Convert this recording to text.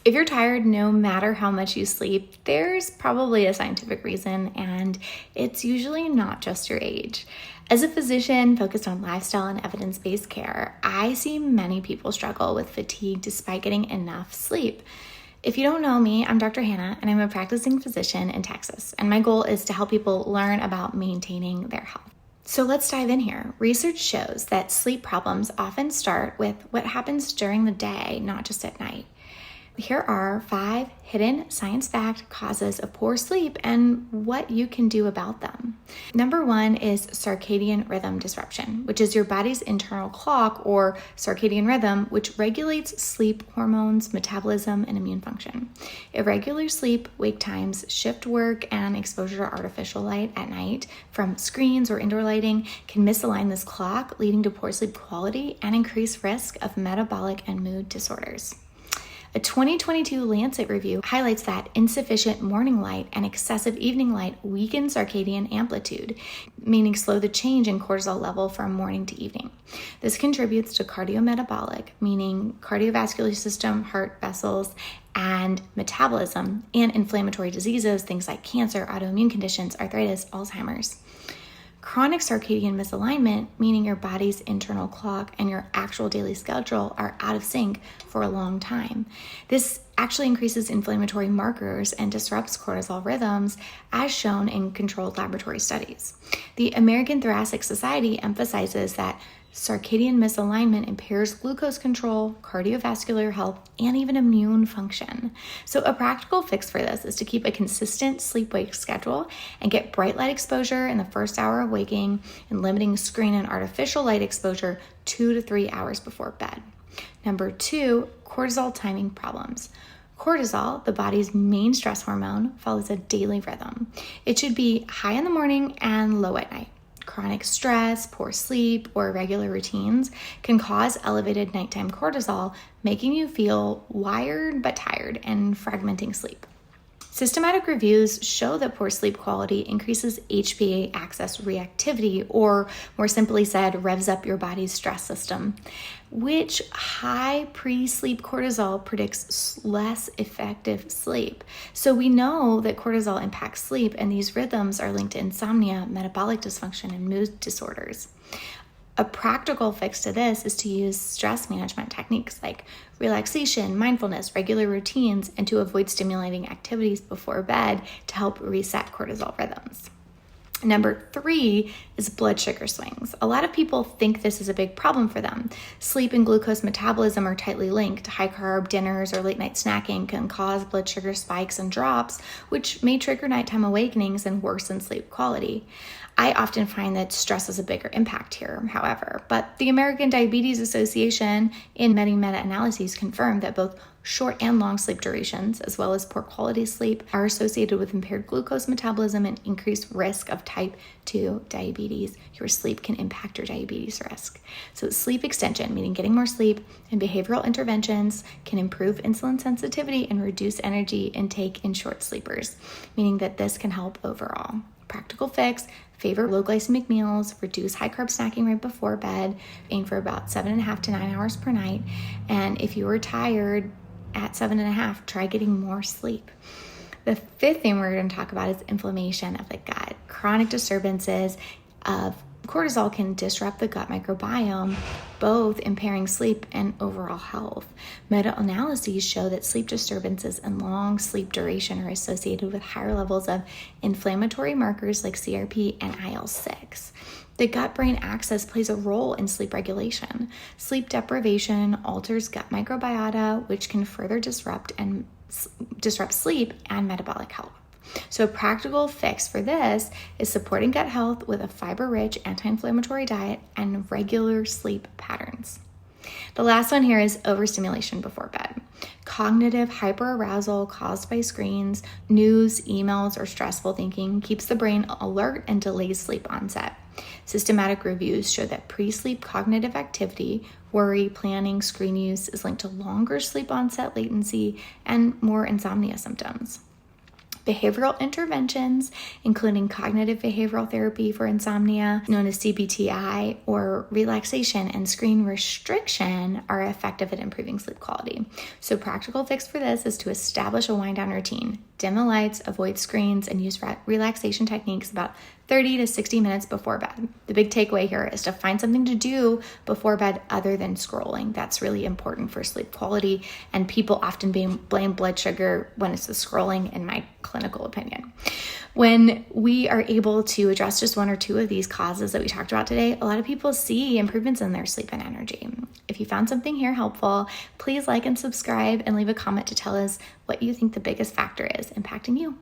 If you're tired, no matter how much you sleep, there's probably a scientific reason, and it's usually not just your age. As a physician focused on lifestyle and evidence-based care, I see many people struggle with fatigue despite getting enough sleep. If you don't know me, I'm Dr. Hannah, and I'm a practicing physician in Texas, and my goal is to help people learn about maintaining their health. So let's dive in here. Research shows that sleep problems often start with what happens during the day, not just at night. Here are 5 hidden science-backed causes of poor sleep and what you can do about them. Number 1 is circadian rhythm disruption, which is your body's internal clock or circadian rhythm, which regulates sleep hormones, metabolism, and immune function. Irregular sleep, wake times, shift work, and exposure to artificial light at night from screens or indoor lighting can misalign this clock, leading to poor sleep quality and increased risk of metabolic and mood disorders. A 2022 Lancet review highlights that insufficient morning light and excessive evening light weaken circadian amplitude, meaning slow the change in cortisol level from morning to evening. This contributes to cardiometabolic, meaning cardiovascular system, heart vessels, and metabolism, and inflammatory diseases, things like cancer, autoimmune conditions, arthritis, Alzheimer's. Chronic circadian misalignment, meaning your body's internal clock and your actual daily schedule are out of sync for a long time. This actually increases inflammatory markers and disrupts cortisol rhythms, as shown in controlled laboratory studies. The American Thoracic Society emphasizes that circadian misalignment impairs glucose control, cardiovascular health, and even immune function. So a practical fix for this is to keep a consistent sleep-wake schedule and get bright light exposure in the first hour of waking and limiting screen and artificial light exposure 2 to 3 hours before bed. Number 2, cortisol timing problems. Cortisol, the body's main stress hormone, follows a daily rhythm. It should be high in the morning and low at night. Chronic stress, poor sleep, or irregular routines can cause elevated nighttime cortisol, making you feel wired but tired and fragmenting sleep. Systematic reviews show that poor sleep quality increases HPA axis reactivity, or more simply said, revs up your body's stress system, which high pre-sleep cortisol predicts less effective sleep. So we know that cortisol impacts sleep, and these rhythms are linked to insomnia, metabolic dysfunction, and mood disorders. A practical fix to this is to use stress management techniques like relaxation, mindfulness, regular routines, and to avoid stimulating activities before bed to help reset cortisol rhythms. Number 3 is blood sugar swings. A lot of people think this is a big problem for them. Sleep and glucose metabolism are tightly linked. High carb dinners or late night snacking can cause blood sugar spikes and drops, which may trigger nighttime awakenings and worsen sleep quality. I often find that stress has a bigger impact here, however, but the American Diabetes Association in many meta-analyses confirmed that both short and long sleep durations, as well as poor quality sleep, are associated with impaired glucose metabolism and increased risk of type 2 diabetes. Your sleep can impact your diabetes risk. So sleep extension, meaning getting more sleep, and behavioral interventions can improve insulin sensitivity and reduce energy intake in short sleepers, meaning that this can help overall. Practical fix: favor low glycemic meals, reduce high carb snacking right before bed, aim for about 7.5 to 9 hours per night. And if you are tired at 7.5, try getting more sleep. The 5th thing we're going to talk about is inflammation of the gut. Chronic disturbances of cortisol can disrupt the gut microbiome, both impairing sleep and overall health. Meta-analyses show that sleep disturbances and long sleep duration are associated with higher levels of inflammatory markers like CRP and IL-6. The gut-brain axis plays a role in sleep regulation. Sleep deprivation alters gut microbiota, which can further disrupt sleep and metabolic health. So a practical fix for this is supporting gut health with a fiber-rich anti-inflammatory diet and regular sleep patterns. The last one here is overstimulation before bed. Cognitive hyperarousal caused by screens, news, emails, or stressful thinking keeps the brain alert and delays sleep onset. Systematic reviews show that pre-sleep cognitive activity, worry, planning, screen use is linked to longer sleep onset latency and more insomnia symptoms. Behavioral interventions, including cognitive behavioral therapy for insomnia, known as CBTI, or relaxation and screen restriction, are effective at improving sleep quality. So practical fix for this is to establish a wind down routine. Dim the lights, avoid screens, and use relaxation techniques about 30 to 60 minutes before bed. The big takeaway here is to find something to do before bed other than scrolling. That's really important for sleep quality, and people often blame blood sugar when it's the scrolling, in my clinical opinion. When we are able to address just one or two of these causes that we talked about today, a lot of people see improvements in their sleep and energy. If you found something here helpful, please like and subscribe and leave a comment to tell us what you think the biggest factor is impacting you.